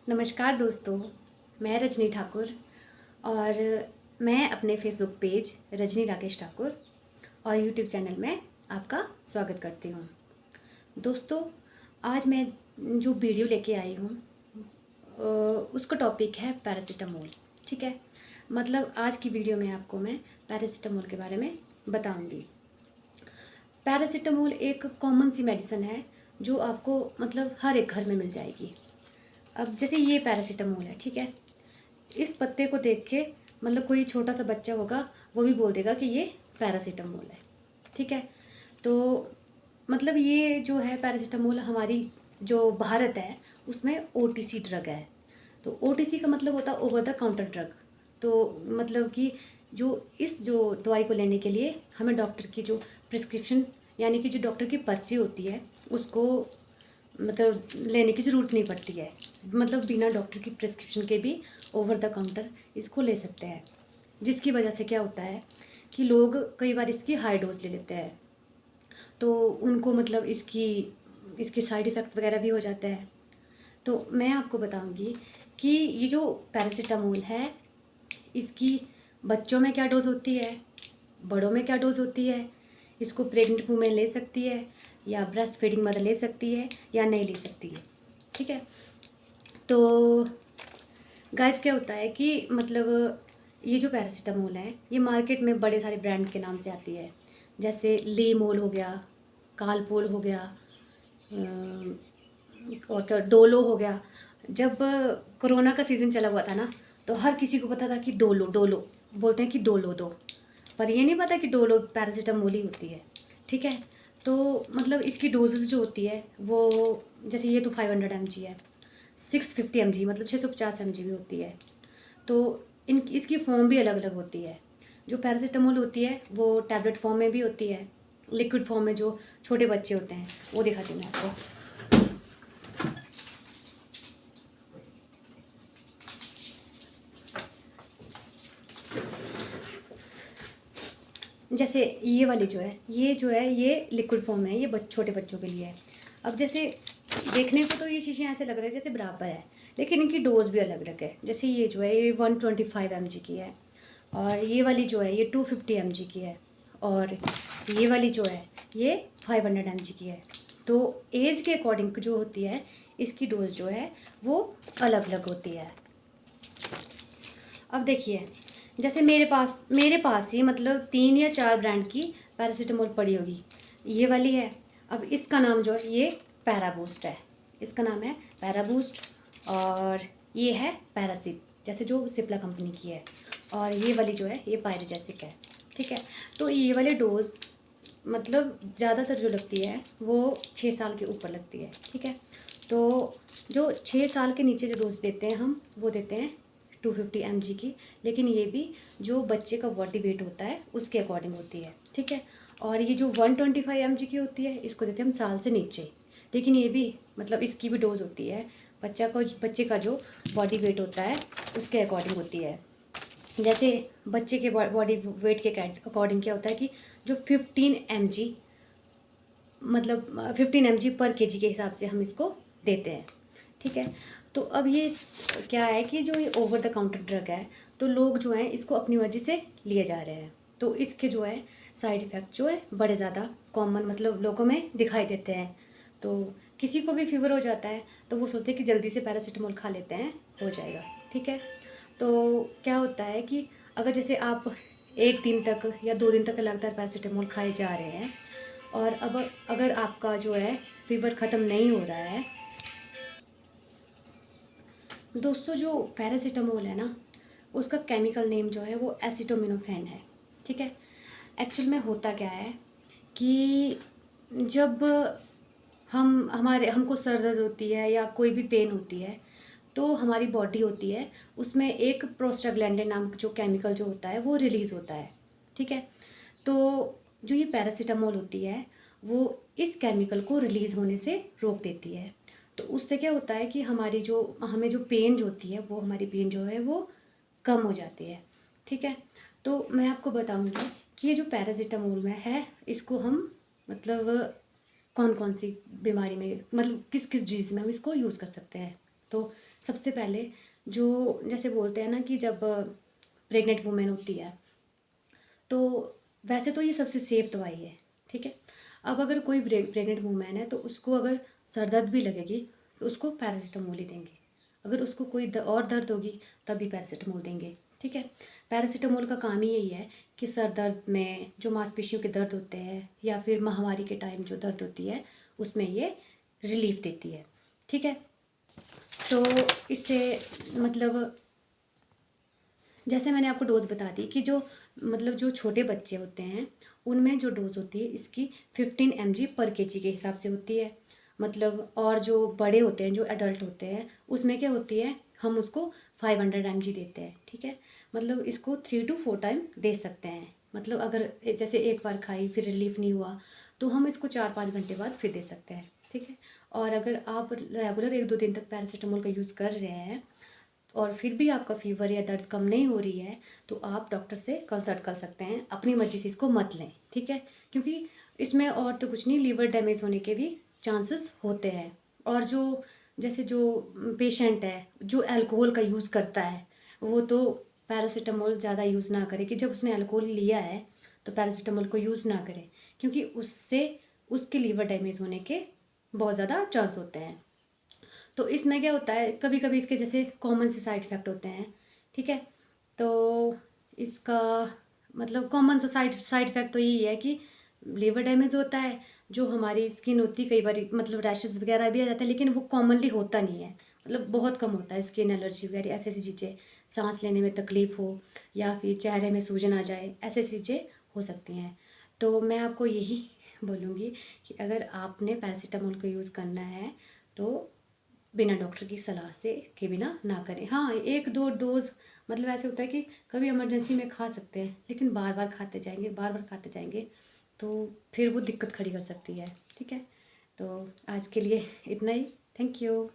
नमस्कार दोस्तों, मैं रजनी ठाकुर और मैं अपने फेसबुक पेज रजनी राकेश ठाकुर और यूट्यूब चैनल में आपका स्वागत करती हूँ। दोस्तों, आज मैं जो वीडियो लेके आई हूँ उसका टॉपिक है पैरासीटामोल। ठीक है, मतलब आज की वीडियो में आपको मैं पैरासीटामोल के बारे में बताऊँगी। पैरासीटामोल एक कॉमन सी मेडिसिन है जो आपको मतलब हर एक घर में मिल जाएगी। अब जैसे ये पैरासीटामोल है, ठीक है, इस पत्ते को देख के मतलब कोई छोटा सा बच्चा होगा वो भी बोल देगा कि ये पैरासीटामोल है। ठीक है, तो मतलब ये जो है पैरासीटामोल हमारी जो भारत है उसमें ओटीसी ड्रग है। तो ओटीसी का मतलब होता है ओवर द काउंटर ड्रग। तो मतलब कि जो दवाई को लेने के लिए हमें डॉक्टर की जो प्रिस्क्रिप्शन यानी कि जो डॉक्टर की पर्ची होती है उसको मतलब लेने की ज़रूरत नहीं पड़ती है। मतलब बिना डॉक्टर की प्रिस्क्रिप्शन के भी ओवर द काउंटर इसको ले सकते हैं, जिसकी वजह से क्या होता है कि लोग कई बार इसकी हाई डोज ले लेते हैं तो उनको मतलब इसके साइड इफ़ेक्ट वगैरह भी हो जाते हैं। तो मैं आपको बताऊंगी कि ये जो पैरासीटामोल है इसकी बच्चों में क्या डोज होती है, बड़ों में क्या डोज होती है, इसको प्रेग्नेंट वूमेन ले सकती है या ब्रेस्ट फीडिंग मदर ले सकती है या नहीं ले सकती है। ठीक है, तो गाइस क्या होता है कि मतलब ये जो पैरासीटामोल है ये मार्केट में बड़े सारे ब्रांड के नाम से आती है, जैसे लीमोल हो गया, कालपोल हो गया, और क्या डोलो हो गया। जब कोरोना का सीज़न चला हुआ था ना तो हर किसी को पता था कि डोलो डोलो बोलते हैं कि डोलो दो, पर ये नहीं पता कि डोलो पैरासीटामोल ही होती है। ठीक है, तो मतलब इसकी डोजेज जो होती है वो जैसे ये तो 500 mg है, 650 mg मतलब 650 mg भी होती है। तो इसकी फॉर्म भी अलग अलग होती है। जो पैरासीटामोल होती है वो टैबलेट फॉर्म में भी होती है, लिक्विड फॉर्म में जो छोटे बच्चे होते हैं वो दिखाती हूँ मैं आपको। जैसे ये वाली जो है ये लिक्विड फॉर्म है, ये छोटे बच्चों के लिए है। अब जैसे देखने को तो ये शीशे ऐसे लग रहे हैं जैसे बराबर है, लेकिन इनकी डोज भी अलग अलग है। जैसे ये जो है ये 125 mg की है और ये वाली जो है ये 250 mg की है और ये वाली जो है ये 500 mg की है। तो एज के अकॉर्डिंग जो होती है इसकी डोज जो है वो अलग अलग होती है। अब देखिए, जैसे मेरे पास ही मतलब 3 या 4 ब्रांड की पैरासीटामोल पड़ी होगी। ये वाली है, अब इसका नाम जो है ये पैराबूस्ट है, इसका नाम है पैराबूस्ट। और ये है पैरासिप, जैसे जो सिप्ला कंपनी की है। और ये वाली जो है ये पायरोजेसिक है। ठीक है, तो ये वाले डोज मतलब ज़्यादातर जो लगती है वो 6 साल के ऊपर लगती है। ठीक है, तो जो 6 साल के नीचे जो डोज देते हैं हम वो देते हैं 250 mg की, लेकिन ये भी जो बच्चे का बॉडी वेट होता है उसके अकॉर्डिंग होती है। ठीक है, और ये जो 125 mg की होती है इसको देते हैं हम साल से नीचे, लेकिन ये भी मतलब इसकी भी डोज होती है बच्चे का जो बॉडी वेट होता है उसके अकॉर्डिंग होती है। जैसे बच्चे के बॉडी वेट के अकॉर्डिंग क्या होता है कि जो 15 mg मतलब 15 mg पर kg के हिसाब से हम इसको देते हैं। ठीक है, तो अब ये क्या है कि जो ये ओवर द काउंटर ड्रग है तो लोग जो हैं इसको अपनी मर्जी से लिए जा रहे हैं, तो इसके जो है साइड इफ़ेक्ट जो है बड़े ज़्यादा कॉमन मतलब लोगों में दिखाई देते हैं। तो किसी को भी फीवर हो जाता है तो वो सोचते हैं कि जल्दी से पैरासीटामोल खा लेते हैं, हो जाएगा। ठीक है, तो क्या होता है कि अगर जैसे आप 1 दिन तक या 2 दिन तक लगातार पैरासीटामोल खाए जा रहे हैं और अब अगर आपका जो है फीवर ख़त्म नहीं हो रहा है, दोस्तों जो पैरासीटामोल है ना उसका केमिकल नेम जो है वो एसिटोमिनोफेन है। ठीक है, एक्चुअल में होता क्या है कि जब हमको सर दर्द होती है या कोई भी पेन होती है तो हमारी बॉडी होती है उसमें एक प्रोस्टाग्लैंडिन नाम जो केमिकल जो होता है वो रिलीज़ होता है। ठीक है, तो जो ये पैरासीटामोल होती है वो इस केमिकल को रिलीज़ होने से रोक देती है। तो उससे क्या होता है कि हमें जो पेन जो होती है वो हमारी पेन जो है वो कम हो जाती है। ठीक है, तो मैं आपको बताऊंगी कि ये जो पैरासीटामोल में है इसको हम मतलब कौन कौन सी बीमारी में मतलब किस किस डिजीज़ में हम इसको यूज़ कर सकते हैं। तो सबसे पहले जो जैसे बोलते हैं ना कि जब प्रेग्नेंट वुमेन होती है तो वैसे तो ये सबसे सेफ दवाई है, ठीक है। अब अगर कोई प्रेग्नेंट वुमेन है तो उसको अगर सर दर्द भी लगेगी तो उसको पैरासीटामोल ही देंगे। अगर उसको कोई और दर्द होगी तब भी पैरासीटामोल देंगे, ठीक है। पैरासीटामोल का काम ही यही है कि सर दर्द में जो मांसपेशियों के दर्द होते हैं या फिर माहवारी के टाइम जो दर्द होती है उसमें ये रिलीफ देती है, ठीक है। तो इससे मतलब जैसे मैंने आपको डोज बता दी कि जो मतलब जो छोटे बच्चे होते हैं उनमें जो डोज होती है इसकी 15 mg पर kg के हिसाब से होती है। मतलब और जो बड़े होते हैं जो एडल्ट होते हैं उसमें क्या होती है, हम उसको 500 mg देते हैं, ठीक है। मतलब इसको 3 to 4 टाइम दे सकते हैं। मतलब अगर जैसे एक बार खाई फिर रिलीफ नहीं हुआ तो हम इसको 4-5 घंटे बाद फिर दे सकते हैं, ठीक है। और अगर आप रेगुलर 1-2 दिन तक पैरासीटामोल का यूज़ कर रहे हैं और फिर भी आपका फीवर या दर्द कम नहीं हो रही है तो आप डॉक्टर से कंसल्ट कर सकते हैं। अपनी मर्जी से इसको मत लें, ठीक है। क्योंकि इसमें और तो कुछ नहीं, लीवर डैमेज होने के भी चांसेस होते हैं। और जो जैसे जो पेशेंट है जो अल्कोहल का यूज़ करता है वो तो पैरासीटामोल ज़्यादा यूज़ ना करे कि जब उसने अल्कोहल लिया है तो पैरासीटामोल को यूज़ ना करे, क्योंकि उससे उसके लीवर डैमेज होने के बहुत ज़्यादा चांस होते हैं। तो इसमें क्या होता है, कभी कभी इसके जैसे कॉमन से साइड इफ़ेक्ट होते हैं, ठीक है। तो इसका मतलब कॉमन सा साइड इफ़ेक्ट तो यही है कि लीवर डैमेज होता है, जो हमारी स्किन होती है कई बार मतलब रैशेस वगैरह भी आ जाता है, लेकिन वो कॉमनली होता नहीं है, मतलब बहुत कम होता है। स्किन एलर्जी वगैरह ऐसी ऐसी चीज़ें, सांस लेने में तकलीफ़ हो या फिर चेहरे में सूजन आ जाए, ऐसी चीज़ें हो सकती हैं। तो मैं आपको यही बोलूँगी कि अगर आपने पैरासीटामोल को यूज़ करना है तो बिना डॉक्टर की सलाह से के बिना ना करें। हाँ, 1-2 डोज़ मतलब ऐसे होता है कि कभी इमरजेंसी में खा सकते हैं, लेकिन बार-बार खाते जाएँगे, बार-बार खाते जाएँगे तो फिर वो दिक्कत खड़ी कर सकती है, ठीक है? तो आज के लिए इतना ही। Thank you.